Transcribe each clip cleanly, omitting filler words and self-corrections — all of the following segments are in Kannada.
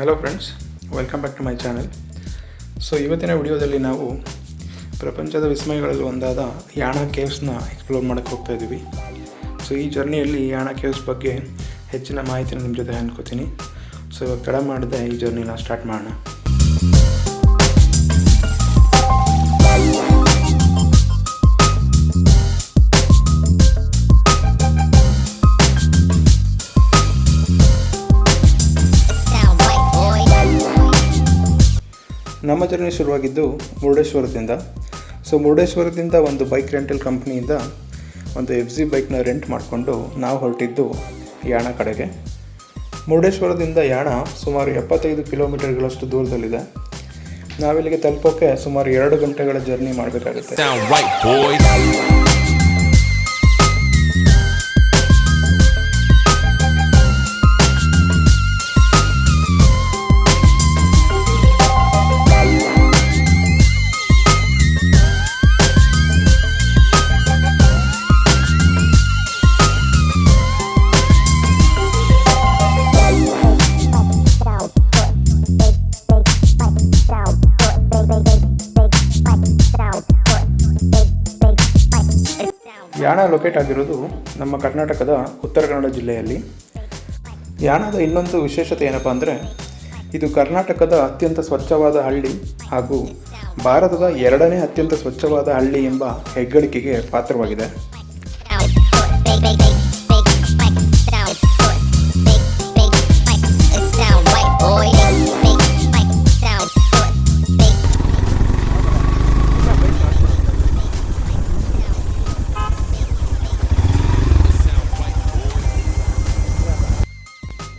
Hello friends, welcome back to my channel. So ಇವತ್ತಿನ ವಿಡಿಯೋದಲ್ಲಿ ನಾವು ಪ್ರಪಂಚದ ವಿಸ್ಮಯಗಳಲ್ಲಿ ಒಂದಾದ ಯಾಣ ಕೇವ್ಸ್ನ ಎಕ್ಸ್ಪ್ಲೋರ್ ಮಾಡೋಕ್ಕೆ ಹೋಗ್ತಾ ಇದ್ದೀವಿ. ಸೊ ಈ ಜರ್ನಿಯಲ್ಲಿ ಯಾಣ ಕೇವ್ಸ್ ಬಗ್ಗೆ ಹೆಚ್ಚಿನ ಮಾಹಿತಿನ ನಿಮ್ಮ ಜೊತೆ ಹಂಚ್ಕೋತೀನಿ. ಸೊ ಇವಾಗ ತಡ ಮಾಡದೆ ಈ ಜರ್ನಿನ ಸ್ಟಾರ್ಟ್ ಮಾಡೋಣ. ನಮ್ಮ ಜರ್ನಿ ಶುರುವಾಗಿದ್ದು ಮುರುಡೇಶ್ವರದಿಂದ. ಸೊ ಮುರುಡೇಶ್ವರದಿಂದ ಒಂದು ಬೈಕ್ ರೆಂಟಲ್ ಕಂಪ್ನಿಯಿಂದ ಒಂದು FZ ಬೈಕ್ನ ರೆಂಟ್ ಮಾಡಿಕೊಂಡು ನಾವು ಹೊರಟಿದ್ದು ಯಾಣ ಕಡೆಗೆ. ಮುರುಡೇಶ್ವರದಿಂದ ಯಾಣ ಸುಮಾರು 75 ಕಿಲೋಮೀಟರ್ಗಳಷ್ಟು ದೂರದಲ್ಲಿದೆ. ನಾವಿಲ್ಲಿಗೆ ತಲುಪೋಕ್ಕೆ ಸುಮಾರು 2 ಗಂಟೆಗಳ ಜರ್ನಿ ಮಾಡಬೇಕಾಗುತ್ತೆ. ಯಾಣ ಲೊಕೇಟ್ ಆಗಿರೋದು ನಮ್ಮ ಕರ್ನಾಟಕದ ಉತ್ತರ ಕನ್ನಡ ಜಿಲ್ಲೆಯಲ್ಲಿ. ಯಾಣದ ಇನ್ನೊಂದು ವಿಶೇಷತೆ ಏನಪ್ಪ ಅಂದರೆ, ಇದು ಕರ್ನಾಟಕದ ಅತ್ಯಂತ ಸ್ವಚ್ಛವಾದ ಹಳ್ಳಿ ಹಾಗೂ ಭಾರತದ 2ನೇ ಅತ್ಯಂತ ಸ್ವಚ್ಛವಾದ ಹಳ್ಳಿ ಎಂಬ ಹೆಗ್ಗಳಿಕೆಗೆ ಪಾತ್ರವಾಗಿದೆ.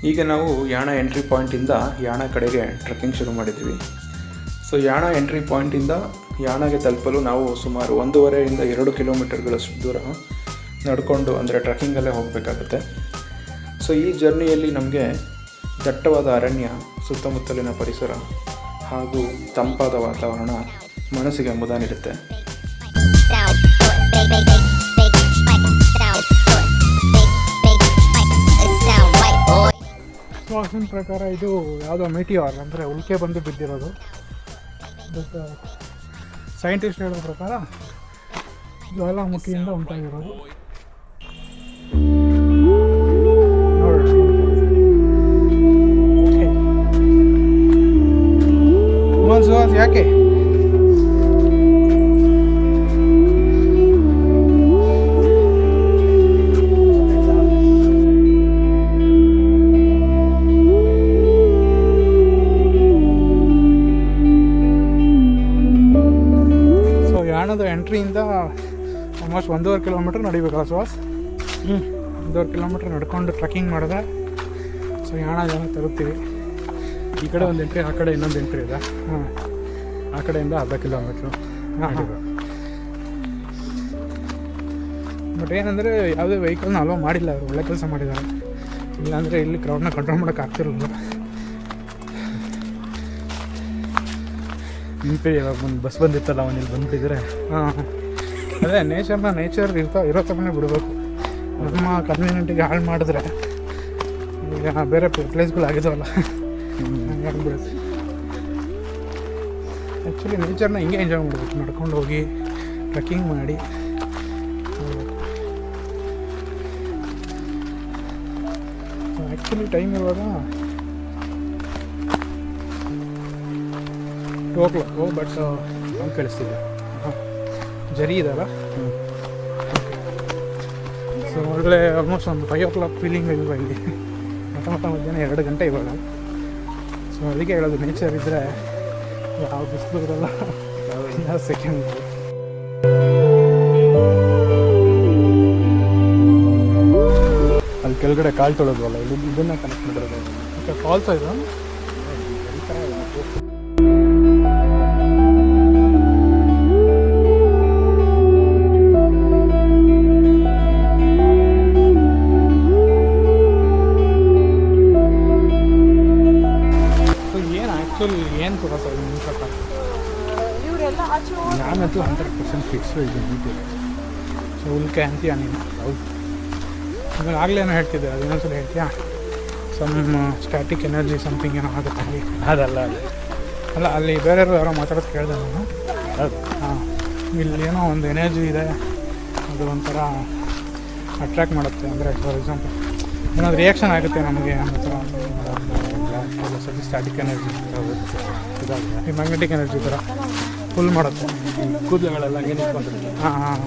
ಈಗ ನಾವು ಯಾಣ ಎಂಟ್ರಿ ಪಾಯಿಂಟಿಂದ ಯಾಣ ಕಡೆಗೆ ಟ್ರೆಕ್ಕಿಂಗ್ ಶುರು ಮಾಡಿದ್ವಿ. ಸೊ ಯಾಣ ಎಂಟ್ರಿ ಪಾಯಿಂಟಿಂದ ಯಾಣಗೆ ತಲುಪಲು ನಾವು ಸುಮಾರು 1.5ರಿಂದ 2 ಕಿಲೋಮೀಟರ್ಗಳಷ್ಟು ದೂರ ನಡ್ಕೊಂಡು, ಅಂದರೆ ಟ್ರೆಕ್ಕಿಂಗಲ್ಲೇ ಹೋಗಬೇಕಾಗುತ್ತೆ. ಸೊ ಈ ಜರ್ನಿಯಲ್ಲಿ ನಮಗೆ ದಟ್ಟವಾದ ಅರಣ್ಯ, ಸುತ್ತಮುತ್ತಲಿನ ಪರಿಸರ ಹಾಗೂ ತಂಪಾದ ವಾತಾವರಣ ಮನಸ್ಸಿಗೆ ಮುದ ನೀಡುತ್ತೆ. ವಾಸಿನ ಪ್ರಕಾರ ಇದು ಯಾವುದೋ ಮೆಟಿಯಾರ್ ಅಂದರೆ ಉಲ್ಕೆ ಬಂದು ಬಿದ್ದಿರೋದು. ಬಟ್ ಸೈಂಟಿಸ್ಟ್ ಹೇಳೋ ಪ್ರಕಾರ ಜ್ವಾಲಾಮುಖಿಯಿಂದ ಉಂಟಾಗಿರೋದು. ನೋಡಿ ಯಾಕೆ ಎಂಟ್ರಿಯಿಂದ ಆಲ್ಮೋಸ್ಟ್ 1.5 ಕಿಲೋಮೀಟ್ರ್ ನಡಿಬೇಕಲ್ಲ ಸುಹಾಸ್. 1.5 ಕಿಲೋಮೀಟ್ರ್ ನಡ್ಕೊಂಡು ಟ್ರೆಕ್ಕಿಂಗ್ ಮಾಡಿದ್ರೆ ಸೊ ಯಾಣ ಜನ ತರುತ್ತೀವಿ. ಈ ಕಡೆ ಒಂದು ಎಂಟ್ರಿ, ಆ ಕಡೆ ಇನ್ನೊಂದು ಎಂಟ್ರಿ ಇದೆ. ಆ ಕಡೆಯಿಂದ 1/2 ಕಿಲೋಮೀಟ್ರು. ಬಟ್ ಏನಂದರೆ ಯಾವುದೇ ವೆಹಿಕಲ್ನ ಅಲೋ ಮಾಡಿಲ್ಲ ಅವರು, ಒಳ್ಳೆ ಕೆಲಸ ಮಾಡಿದ್ದಾರೆ. ಇಲ್ಲಾಂದರೆ ಇಲ್ಲಿ ಕ್ರೌಡ್ನ ಕಂಟ್ರೋಲ್ ಮಾಡೋಕ್ಕೆ ಆಗ್ತಿರಲಿಲ್ಲ. ಇವಾಗ ಒಂದು ಬಸ್ ಬಂದಿತ್ತಲ್ಲ, ಅವನು ಇಲ್ಲಿ ಬಂದುಬಿಟ್ಟಿದ್ರೆ ಅದೇ ನೇಚರ್ ಇರೋ ತಪ್ಪನೇ ಬಿಡಬೇಕು. ನಮ್ಮ ಕನ್ವೀನಿಯೆಂಟಿಗೆ ಹಾಳು ಮಾಡಿದ್ರೆ ಈಗ ಬೇರೆ ಪ್ಲೇಸ್ಗಳಾಗಿದ್ದಾವಲ್ಲ ಹಂಗಾಗ್ಬಿಡುತ್ತೆ. ಆ್ಯಕ್ಚುಲಿ ನೇಚರ್ನ ಹಿಂಗೆ ಎಂಜಾಯ್ ಮಾಡಬೇಕು, ನಡ್ಕೊಂಡು ಹೋಗಿ ಟ್ರೆಕ್ಕಿಂಗ್ ಮಾಡಿ. ಆ್ಯಕ್ಚುಲಿ ಟೈಮ್ ಇವಾಗ 2 o'clock. ಬಟ್ ಅವ್ನು ಕಳಿಸ್ತಿದ್ದೆ ಜರಿ ಇದಲ್ಲ. ಸೊ ಒಳ್ಳೆ ಆಲ್ಮೋಸ್ಟ್ ಒಂದು 5 o'clock ಫೀಲಿಂಗ್ ಇಲ್ವ ಇಲ್ಲಿ. ಮಧ್ಯಾಹ್ನ 2 ಗಂಟೆ ಇವಾಗ. ಸೊ ಅದಕ್ಕೆ ಹೇಳೋದು, ನೇಚರ್ ಇದ್ದರೆ ಯಾವ ಬಿಸಿಲು ಇರಲ್ಲ, ಯಾವ ಸೆಕೆಂಡ್. ಅಲ್ಲಿ ಕೆಳಗಡೆ ಕಾಲು ತೊಳೋದ್ವಲ್ಲ, ಇದನ್ನು ಕನೆಕ್ಟ್ ಮಾಡಿರೋದು. ಓಕೆ, ಫಾಲ್ಸ್ ಇದು. ಏನು ತಗೋತ ನಿಮ್ಮ ಪ್ರಕಾರ? ನಾನಂತೂ 100% ಫಿಕ್ಸ್ ಇದ್ದೀನಿ. ಸೊ ಉಲ್ಕೆ ಅಂತೀಯ ನೀನು? ಹೌದು. ಆಮೇಲೆ ಆಗಲೇ ಏನೋ ಹೇಳ್ತಿದ್ದೆ, ಅದು ಇನ್ನೊಂದ್ಸಲ ಹೇಳ್ತೀಯಾ? ಸಮ್ ಸ್ಟ್ಯಾಟಿಕ್ ಎನರ್ಜಿ ಸಮಥಿಂಗ್ ಏನೋ ಆಗುತ್ತೆ ಅಲ್ಲಿ. ಅದಲ್ಲ ಅದು. ಅಲ್ಲ ಅಲ್ಲಿ ಬೇರೆಯವರು ಯಾರೋ ಮಾತಾಡೋದು ಕೇಳಿದೆ ನಾನು. ಹೌದು. ಹಾಂ, ಇಲ್ಲಿ ಏನೋ ಒಂದು ಎನರ್ಜಿ ಇದೆ, ಅದು ಒಂಥರ ಅಟ್ರ್ಯಾಕ್ಟ್ ಮಾಡುತ್ತೆ. ಅಂದರೆ ಫಾರ್ ಎಕ್ಸಾಂಪಲ್ ಏನಾದ್ರು ರಿಯಾಕ್ಷನ್ ಆಗುತ್ತೆ ನಮಗೆ ಅನ್ನೋ ಥರ. ಸರಿ, ಸ್ಟ್ಯಾಟಿಕ್ ಎನರ್ಜಿ ಇದಾಗಿದೆ, ಈ ಮ್ಯಾಗ್ನೆಟಿಕ್ ಎನರ್ಜಿ ಥರ ಫುಲ್ ಮಾಡುತ್ತೆ. ಕೂದಲುಗಳೆಲ್ಲ ಹಂಗೆ ನಿಂತ್ಕೊಂಡ್ರೆ. ಹಾಂ ಹಾಂ,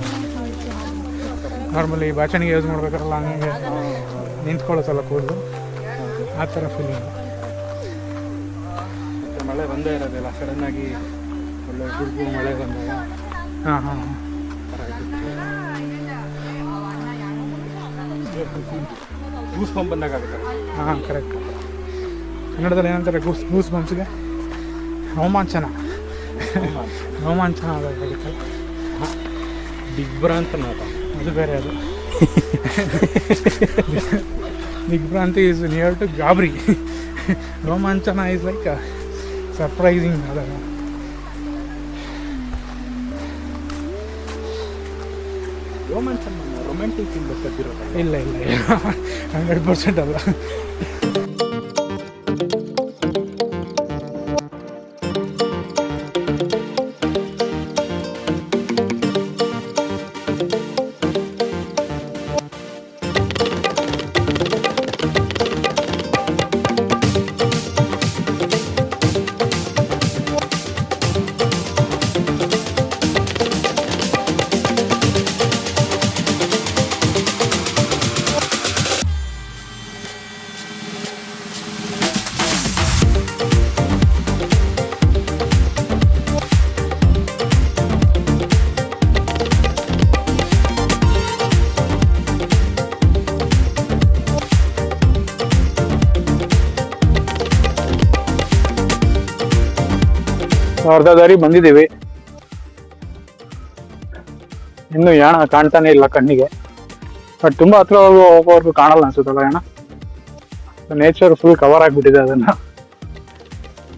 ನಾರ್ಮಲಿ ಬಾಚಣಿಗೆ ಯೂಸ್ ಮಾಡ್ಬೇಕಾರಲ್ಲ ಹಂಗೆ ನಿಂತ್ಕೊಳ್ಳುತ್ತಲ್ಲ ಕೂದಲು, ಆ ಥರ ಫೀಲಿಂಗ್. ಮತ್ತು ಮಳೆ ಬಂದೇ ಇರೋದಿಲ್ಲ, ಸಡನ್ನಾಗಿ ಒಳ್ಳೆ ಗುಡುಗು ಮಳೆ ಬಂದಾಗ ಹಾಂ ಹಾಂ ಹಾಂ. ಗೂಸ್ ಬಂಪ್ ಬಂದಾಗುತ್ತೆ. ಹಾಂ ಕರೆಕ್ಟ್. ಕನ್ನಡದಲ್ಲಿ ಏನಂತಾರೆ ಗೂಸ್ ಬಂಪ್ಸ್ಗೆ? ರೋಮಾಂಚನ. ರೋಮಾಂಚನ ಆಗುತ್ತೆ. ದಿಗ್ಭ್ರಾಂತ ಅದು ಬೇರೆ. ಅದು ದಿಗ್ಭ್ರಾಂತಿ ಈಸ್ ನಿಯರ್ ಟು ಗಾಬರಿ. ರೋಮಾಂಚನ ಈಸ್ ಲೈಕ್ ಸರ್ಪ್ರೈಸಿಂಗ್. ಅದನ್ನು ರೋಮಾಂಚನ ರೊಮ್ಯಾಂಟಿಕ್ ಇಂದ ಸದ್ದಿರೋದು. ಇಲ್ಲ 100% ಅಲ್ಲ. ಅರ್ಧ ದಾರಿ ಬಂದಿದ್ದೀವಿ, ಇನ್ನು ಯಾಣ ಕಾಣ್ತಾನೆ ಇಲ್ಲ ಕಣ್ಣಿಗೆ. ಬಟ್ ತುಂಬಾ ಹತ್ರ ಹೋಗೋವರೆಗೂ ಕಾಣಲ್ಲ ಅನ್ಸುತ್ತಲ್ಲ ಯಾಣ. ನೇಚರ್ ಫುಲ್ ಕವರ್ ಆಗಿಬಿಟ್ಟಿದೆ ಅದನ್ನ.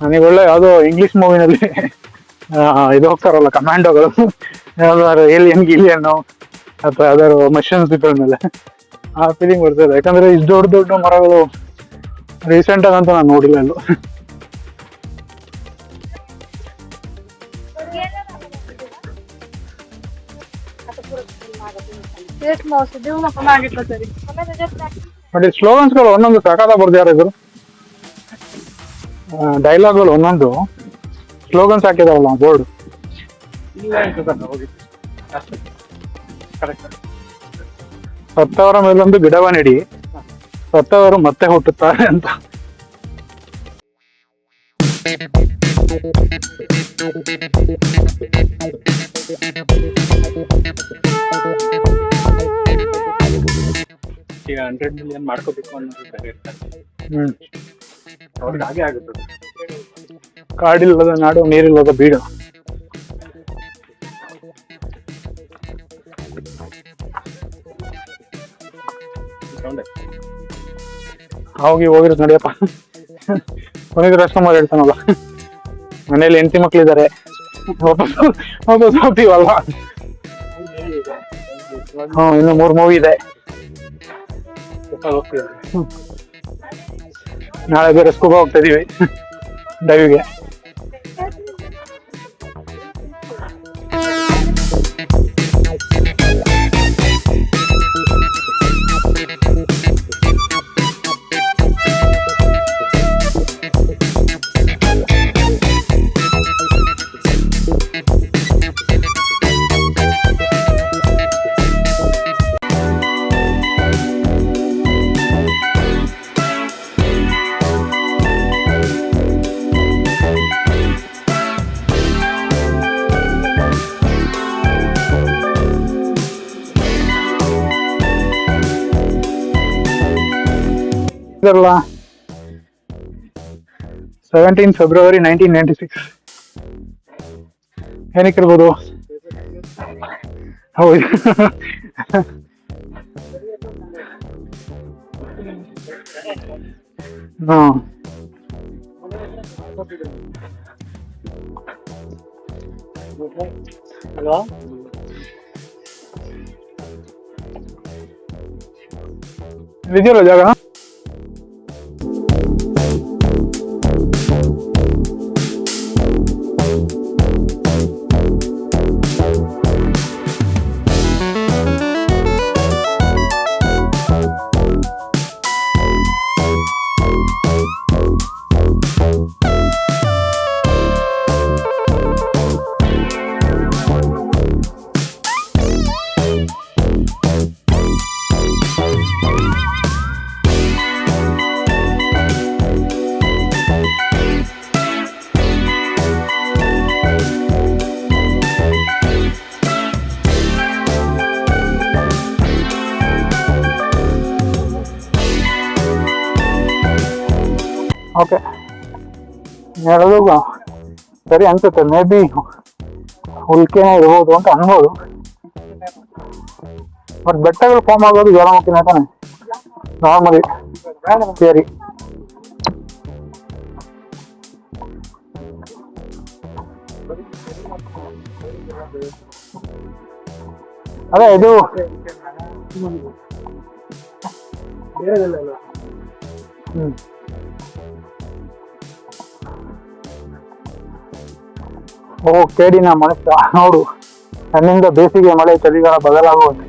ನನಗೆ ಒಳ್ಳೆ ಯಾವುದೋ ಇಂಗ್ಲಿಷ್ ಮೂವಿನಲ್ಲಿ ಇದು ಹೋಗ್ತಾರಲ್ಲ ಕಮಾಂಡೋಗಳು, ಯಾವ್ದಾದ್ರು ಗಿಲಿಯನ್ನು ಅಥವಾ ಯಾವ್ದಾದ್ರು ಮಷನ್ಸ್ ಇದ್ರ ಮೇಲೆ, ಆ ಫೀಲಿಂಗ್ ಬರ್ತದೆ. ಯಾಕಂದ್ರೆ ಇಷ್ಟು ದೊಡ್ಡ ಮರಗಳು ರೀಸೆಂಟ್ ಆಗಂತೂ ನಾನು ನೋಡಿಲ್ಲ ಎಲ್ಲೂ. ಬಟ್ ಈ ಸ್ಲೋಗನ್ಸ್ಗಳು ಒಂದೊಂದು ಸಕಾಲ ಬರ್ದಿದ್ದಾರೆ ಇದ್ರು. ಡೈಲಾಗ್ಗಳು ಒಂದೊಂದು ಸ್ಲೋಗನ್ಸ್ ಹಾಕಿದಾವಲ್ಲ ಬೋರ್ಡ್. ಸತ್ತವರ ಮೇಲೊಂದು ಗಿಡವ ನೆಡಿ, ಸತ್ತವರು ಮತ್ತೆ ಹುಟ್ಟುತ್ತಾರೆ ಅಂತ. ಈಗ 100 ಮಿಲಿಯನ್ ಮಾಡ್ಕೋಬೇಕು ಅನ್ನೋದು ಬೇರೆ ಇರ್ತಾರೆ. ಅವ್ರಿಗೆ ಹಾಗೆ ಆಗುತ್ತದೆ. ಕಾಡಿಲ್ಲದ ನಾಡು, ನೀರಿಲ್ಲದ ಬೀಡು. ಹೋಗಿರೋದು ನೋಡಿಯಪ್ಪ. ಕೊನೆಗೆ ರಾಜ್ಕುಮಾರ್ ಹೇಳ್ತಾನಲ್ಲ, ಮನೇಲಿ ಹೆಂಡತಿ ಮಕ್ಳಿದ್ದಾರೆ, ವಾಪಸ್ ಹೋಗ್ತೀವಲ್ಲ. ಇನ್ನು 3 ಮೂವಿ ಇದೆ. ನಾಳೆ ಬೇರೆ ಸ್ಕೂಬಾ ಹೋಗ್ತಾ ಇದೀವಿ ಡೈವಿಗೆ. ಇದರಲ್ಲ 17 ಫೆಬ್ರವರಿ 1996 ಏನಕ್ಕಿರ್ಬೋದು? ಹೌದು, ಅಲ್ವಾ? ಇದೆಯಲ್ಲ ಜಾಗ. ಓಕೆ ಹೇಳೋದು ಸರಿ ಅನ್ಸುತ್ತೆ. ಮೇ ಬಿ ಉಲ್ಕೆನೇ ಇರ್ಬೋದು ಅಂತ ಅನ್ಬೋದು. ಬಟ್ ಬೆಟ್ಟಗಳು ಫಾರ್ಮ್ ಆಗೋದು ಜ್ವಾಲಾಮುಖಿನೇ ತಾನೆ ನಾರ್ಮಲಿ ಥಿಯರಿ. ಅದೇ ಇದು ಓ ಕೇಡಿನ ಮನುಷ್ಯ ನೋಡು, ನನ್ನಿಂದ ಬೇಸಿಗೆ ಮಳೆ ಚಳಿಗಾಲ ಬದಲಾಗುವುದು.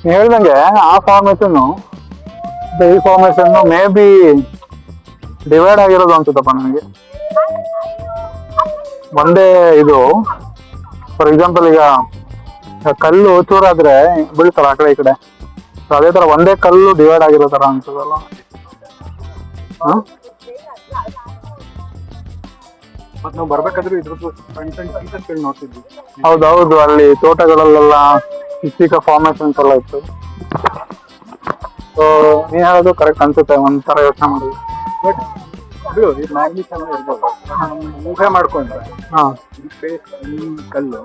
ಹೇಳ್ದಂಗೆ ಆ ಫಾರ್ಮೇಶನ್ ಈ ಫಾರ್ಮೇಶನ್ ಮೇ ಬಿ ಡಿವೈಡ್ ಆಗಿರೋದು ಅನ್ಸುತ್ತಪ್ಪ ನನಗೆ. ಒಂದೇ ಇದು ಫಾರ್ ಎಕ್ಸಾಂಪಲ್ ಈಗ ಕಲ್ಲು ಚೂರಾದ್ರೆ ಬೀಳ್ತಾರ ಆ ಕಡೆ ಈ ಕಡೆ, ಅದೇ ತರ ಒಂದೇ ಕಲ್ಲು ಡಿವೈಡ್ ಆಗಿರೋ ತರ ಅನ್ಸದಲ್ಲ. ನಾವು ಬರ್ಬೇಕಾದ್ರೆ ಇದ್ರದ್ದು ನೋಡ್ತಿದ್ವಿ. ಹೌದೌದು, ಅಲ್ಲಿ ತೋಟಗಳಲ್ಲೆಲ್ಲ ಚಿಕ್ಕ ಫಾರ್ಮೇಶನ್ಸ್ ಎಲ್ಲ ಇತ್ತು. ಸೊ ನೀನ್ ಹೇಳೋದು ಕರೆಕ್ಟ್ ಅನ್ಸುತ್ತೆ ಒಂದ್ಸಲ ಯೋಚನೆ ಮಾಡಿದ್ವಿ. ಬಟ್ ಇದು ನಾರ್ಮಲಿ ಚೆನ್ನಾಗಿ ಇರ್ಬೋದು. ಊಹೆ ಮಾಡ್ಕೊಂಡ್ರೆ ಈ ಕಲ್ಲು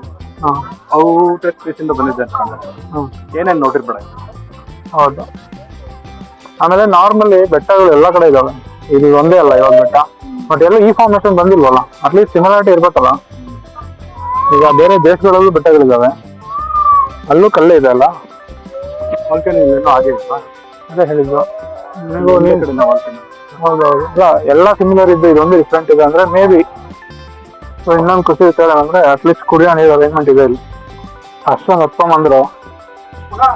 ಔಟರ್ ಸ್ಪೇಸ್ ಇಂದ ಬಂದಿದೆ ಅನ್ಕೊಂಡ್ರೆ ಏನೇನು ನೋಡಿರ್ಬೇಡ. ಹೌದು. ಆಮೇಲೆ ನಾರ್ಮಲಿ ಬೆಟ್ಟಗಳು ಎಲ್ಲ ಕಡೆ ಇದಾವೆ, ಇದು ಒಂದೇ ಅಲ್ಲ ಇವಾಗ ಬೆಟ್ಟ. ಬಟ್ ಎಲ್ಲ ಈ ಫಾರ್ಮೇಶನ್ ಬಂದಿಲ್ವಲ್ಲ, ಅಟ್ಲೀಸ್ಟ್ ಸಿಮಿಲಾರಿಟಿ ಇರ್ಬೇಕಲ್ಲ. ಈಗ ಬೇರೆ ದೇಶಗಳಲ್ಲೂ ಬೆಟ್ಟಗಳಿದಾವೆ, ಅಲ್ಲೂ ಕಲ್ಲೇ ಇದೆ ಅಲ್ಲ. ವಾಲ್ಕನೋ ಹಾಗೆ ಇಲ್ವಾ? ಅದೇ ಹೇಳಿದ್ದು ಹೌದೌದು. ಇಲ್ಲ ಎಲ್ಲ ಸಿಮಿಲರ್ ಇದ್ದು, ಇದೊಂದು ಡಿಫ್ರೆಂಟ್ ಇದೆ ಅಂದ್ರೆ ಮೇ ಬಿ. ಸೊ ಇನ್ನೊಂದು ಖುಷಿ ವಿಚಾರ ಅಂದ್ರೆ ಅಟ್ಲೀಸ್ಟ್ ಕುಡಿಯೋ ನೀರು ಅರೇಂಜ್ಮೆಂಟ್ ಇದೆ ಇಲ್ಲಿ. ಅಷ್ಟೊಂದು ಹತ್ಕೊಂಬಂದ್ರು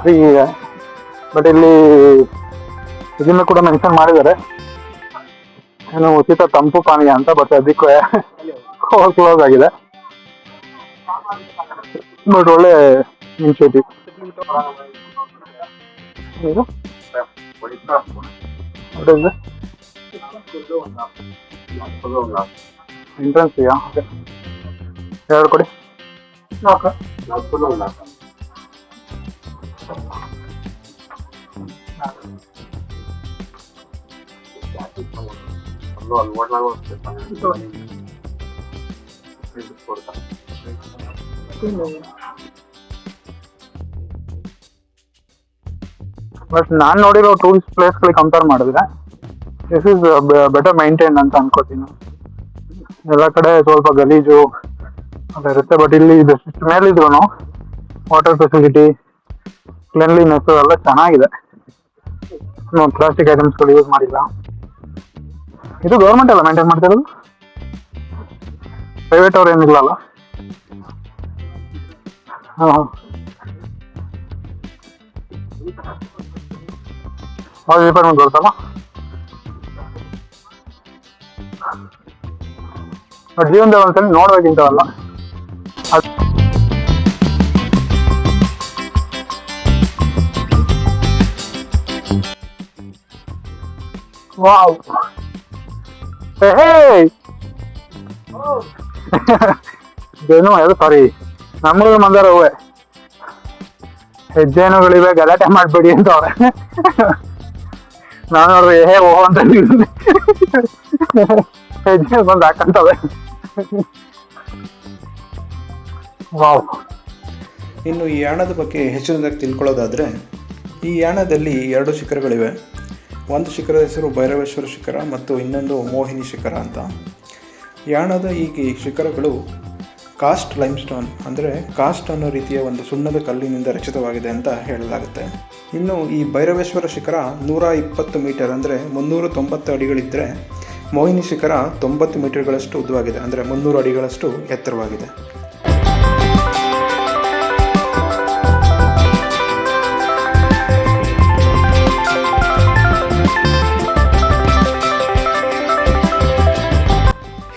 ಹೀಗಿದೆ. ಬಟ್ ಇಲ್ಲಿ ಇದನ್ನ ಕೂಡ ಮೆನ್ಷನ್ ಮಾಡಿದ್ದಾರೆ, ಏನು ಉಚಿತ ತಂಪು ಪಾನೀಯ ಅಂತ. ಬಟ್ ಅದಕ್ಕೆ ಕ್ಲೋಸ್ ಆಗಿದೆ. ಬಟ್ ಒಳ್ಳೆ ಇನಿಷಿಯೇಟಿವ್. ಎಂಟ್ರೆನ್ಸ್ ಇದೆಯಾ? ಎರಡು ಕೊಡಿ. ಬಟ್ ನಾನ್ ನೋಡಿರೋ ಟೂರಿಸ್ಟ್ ಪ್ಲೇಸ್ ಗಳಿಗೆ ಕಂಪೇರ್ ಮಾಡಿದ್ರೆ ದಿಸ್ ಇಸ್ ಬೆಟರ್ ಮೈಂಟೈನ್ ಅಂತ ಅನ್ಕೋತೀನಿ. ಎಲ್ಲ ಕಡೆ ಸ್ವಲ್ಪ ಗಲೀಜು ಅದ ಇರುತ್ತೆ, ಬಟ್ ಇಲ್ಲಿ ಮೇಲಿದ್ರು ವಾಟರ್ ಫೆಸಿಲಿಟಿ, ಕ್ಲೀನ್ಲಿನೆಸ್ ಎಲ್ಲ ಚೆನ್ನಾಗಿದೆ. ಪ್ಲಾಸ್ಟಿಕ್ ಐಟಮ್ಸ್ಗಳು ಯೂಸ್ ಮಾಡಿಲ್ಲ. ಇದು ಗೌರ್ಮೆಂಟ್ ಎಲ್ಲ ಮೇಂಟೈನ್ ಮಾಡ್ತಿರೋದು, ಪ್ರೈವೇಟ್ ಅವ್ರು ಏನಿಲ್ಲ ಅಲ್ಲ. ಹೌದು, ಡಿಪಾರ್ಟ್ಮೆಂಟ್ ಬರುತ್ತಲ್ಲ. ಬಟ್ ಜೀವನದಲ್ಲಿ ಒಂದ್ಸಲ ನೋಡ್ಬೇಕಿಂತವಲ್ಲ. ವಾವ್, ಏನು ಅದು ಸಾರಿ, ನಮ್ಮೂರು ಮಂದಾರ ಹೂವೆ. ಹೆಜ್ಜೆನುಗಳಿವೆ, ಗಲಾಟೆ ಮಾಡ್ಬೇಡಿ ಅಂತ ಅವ್ರೆ. ನಾನು ನೋಡ್ರಿ ಓ ಅಂತ ಹೆಜ್ಜೆ ಬಂದು ಹಾಕಂತವೆ. ವಾವ್. ಇನ್ನು ಈ ಯಾಣದ ಬಗ್ಗೆ ಹೆಚ್ಚಿನದಾಗಿ ತಿಳ್ಕೊಳ್ಳೋದಾದರೆ, ಈ ಯಾಣದಲ್ಲಿ 2 ಶಿಖರಗಳಿವೆ. ಒಂದು ಶಿಖರದ ಹೆಸರು ಭೈರವೇಶ್ವರ ಶಿಖರ ಮತ್ತು ಇನ್ನೊಂದು ಮೋಹಿನಿ ಶಿಖರ ಅಂತ. ಯಾಣದ ಈ ಶಿಖರಗಳು ಕಾಸ್ಟ್ ಲೈಮ್ಸ್ಟೋನ್ ಅಂದರೆ ಕಾಸ್ಟ್ ಅನ್ನೋ ರೀತಿಯ ಒಂದು ಸುಣ್ಣದ ಕಲ್ಲಿನಿಂದ ರಚಿತವಾಗಿದೆ ಅಂತ ಹೇಳಲಾಗುತ್ತೆ. ಇನ್ನು ಈ ಭೈರವೇಶ್ವರ ಶಿಖರ 120 ಮೀಟರ್ ಅಂದರೆ 390 ಅಡಿಗಳಿದ್ದರೆ ಮೋಹಿನಿ ಶಿಖರ 90 ಮೀಟರ್ಗಳಷ್ಟು ಉದ್ದವಾಗಿದೆ, ಅಂದರೆ 300 ಅಡಿಗಳಷ್ಟು ಎತ್ತರವಾಗಿದೆ.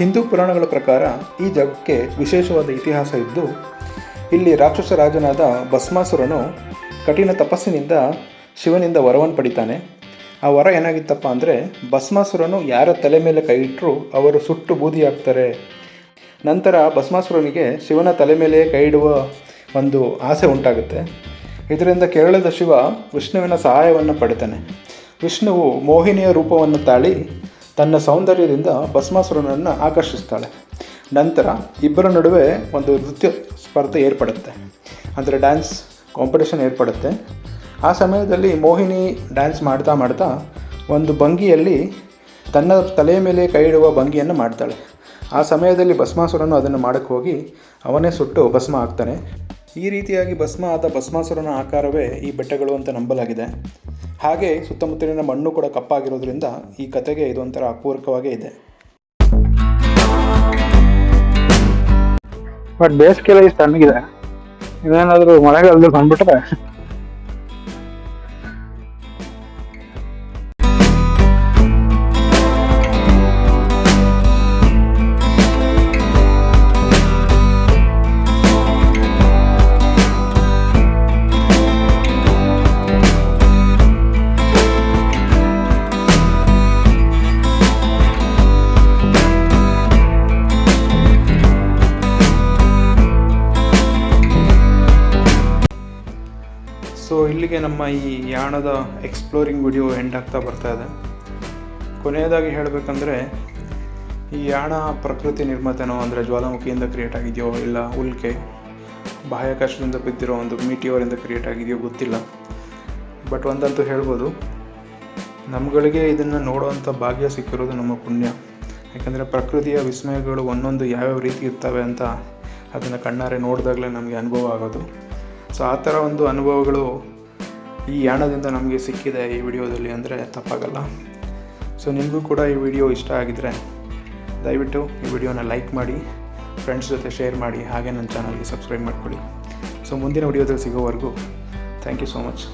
ಹಿಂದೂ ಪುರಾಣಗಳ ಪ್ರಕಾರ ಈ ಜಾಗಕ್ಕೆ ವಿಶೇಷವಾದ ಇತಿಹಾಸ ಇದ್ದು, ಇಲ್ಲಿ ರಾಕ್ಷಸ ರಾಜನಾದ ಭಸ್ಮಾಸುರನು ಕಠಿಣ ತಪಸ್ಸಿನಿಂದ ಶಿವನಿಂದ ವರವನ್ನು ಪಡಿತಾನೆ. ಆ ವರ ಏನಾಗಿತ್ತಪ್ಪ ಅಂದರೆ, ಭಸ್ಮಾಸುರನು ಯಾರ ತಲೆ ಮೇಲೆ ಕೈ ಇಟ್ಟರೂ ಅವರು ಸುಟ್ಟು ಬೂದಿಯಾಗ್ತಾರೆ. ನಂತರ ಭಸ್ಮಾಸುರನಿಗೆ ಶಿವನ ತಲೆ ಮೇಲೆ ಕೈ ಇಡುವ ಒಂದು ಆಸೆ ಉಂಟಾಗುತ್ತೆ. ಇದರಿಂದ ಕೆರಳಿದ ಶಿವ ವಿಷ್ಣುವಿನ ಸಹಾಯವನ್ನು ಪಡಿತಾನೆ. ವಿಷ್ಣುವು ಮೋಹಿನಿಯ ರೂಪವನ್ನು ತಾಳಿ ತನ್ನ ಸೌಂದರ್ಯದಿಂದ ಭಸ್ಮಾಸುರನನ್ನು ಆಕರ್ಷಿಸ್ತಾಳೆ. ನಂತರ ಇಬ್ಬರ ನಡುವೆ ಒಂದು ನೃತ್ಯ ಸ್ಪರ್ಧೆ ಏರ್ಪಡುತ್ತೆ, ಅಂದರೆ ಡ್ಯಾನ್ಸ್ ಕಾಂಪಿಟೇಷನ್ ಏರ್ಪಡುತ್ತೆ. ಆ ಸಮಯದಲ್ಲಿ ಮೋಹಿನಿ ಡ್ಯಾನ್ಸ್ ಮಾಡ್ತಾ ಮಾಡ್ತಾ ಒಂದು ಭಂಗಿಯಲ್ಲಿ ತನ್ನ ತಲೆಯ ಮೇಲೆ ಕೈ ಇಡುವ ಭಂಗಿಯನ್ನು ಮಾಡ್ತಾಳೆ. ಆ ಸಮಯದಲ್ಲಿ ಭಸ್ಮಾಸುರನು ಅದನ್ನು ಮಾಡೋಕ್ಕೆ ಹೋಗಿ ಅವನೇ ಸುಟ್ಟು ಭಸ್ಮ ಆಗ್ತಾನೆ. ಈ ರೀತಿಯಾಗಿ ಭಸ್ಮ ಆದ ಭಸ್ಮಾಸುರನ ಆಕಾರವೇ ಈ ಬೆಟ್ಟಗಳು ಅಂತ ನಂಬಲಾಗಿದೆ. ಹಾಗೆ ಸುತ್ತಮುತ್ತಲಿನ ಮಣ್ಣು ಕೂಡ ಕಪ್ಪಾಗಿರೋದ್ರಿಂದ ಈ ಕತೆಗೆ ಇದೊಂಥರ ಅಪೂರ್ವಕವಾಗೇ ಇದೆ. ಬಟ್ ಬೇಸಿಗೆಲ್ಲ ಇಷ್ಟು ತಣ್ಣಗಿದೆ. ಇದೇನಾದರೂ ಮಳೆಗಾಲದಲ್ಲಿ ಬಂದ್ಬಿಟ್ರೆ ಸೊ ಇಲ್ಲಿಗೆ ನಮ್ಮ ಈ ಯಾಣದ ಎಕ್ಸ್ಪ್ಲೋರಿಂಗ್ ವಿಡಿಯೋ ಎಂಡ್ ಆಗ್ತಾ ಬರ್ತಾ ಇದೆ. ಕೊನೆಯದಾಗಿ ಹೇಳಬೇಕಂದ್ರೆ, ಈ ಯಾಣ ಪ್ರಕೃತಿ ನಿರ್ಮಿತನೋ ಅಂದರೆ ಜ್ವಾಲಾಮುಖಿಯಿಂದ ಕ್ರಿಯೇಟ್ ಆಗಿದೆಯೋ ಇಲ್ಲ ಉಲ್ಕೆ ಬಾಹ್ಯಾಕಾಶದಿಂದ ಬಿದ್ದಿರೋ ಒಂದು ಮೀಟಿಯೋರಿಂದ ಕ್ರಿಯೇಟ್ ಆಗಿದೆಯೋ ಗೊತ್ತಿಲ್ಲ. ಬಟ್ ಒಂದಂತೂ ಹೇಳ್ಬೋದು, ನಮ್ಮಗಳಿಗೆ ಇದನ್ನು ನೋಡೋವಂಥ ಭಾಗ್ಯ ಸಿಕ್ಕಿರೋದು ನಮ್ಮ ಪುಣ್ಯ. ಯಾಕಂದರೆ ಪ್ರಕೃತಿಯ ವಿಸ್ಮಯಗಳು ಒಂದೊಂದು ಯಾವ್ಯಾವ ರೀತಿ ಇರ್ತವೆ ಅಂತ ಅದನ್ನು ಕಣ್ಣಾರೆ ನೋಡಿದಾಗಲೇ ನಮಗೆ ಅನುಭವ ಆಗೋದು. ಸೊ ಆ ಥರ ಒಂದು ಅನುಭವಗಳು ಈ ಯಾಣದಿಂದ ನಮಗೆ ಸಿಕ್ಕಿದೆ ಈ ವಿಡಿಯೋದಲ್ಲಿ ಅಂದರೆ ತಪ್ಪಾಗಲ್ಲ. ಸೊ ನಿಮಗೂ ಕೂಡ ಈ ವಿಡಿಯೋ ಇಷ್ಟ ಆಗಿದ್ದರೆ ದಯವಿಟ್ಟು ಈ ವಿಡಿಯೋನ ಲೈಕ್ ಮಾಡಿ, ಫ್ರೆಂಡ್ಸ್ ಜೊತೆ ಶೇರ್ ಮಾಡಿ, ಹಾಗೆ ನನ್ನ ಚಾನಲ್ಗೆ ಸಬ್ಸ್ಕ್ರೈಬ್ ಮಾಡ್ಕೊಳ್ಳಿ. ಸೊ ಮುಂದಿನ ವಿಡಿಯೋದಲ್ಲಿ ಸಿಗೋವರೆಗೂ ಥ್ಯಾಂಕ್ ಯು ಸೋ ಮಚ್.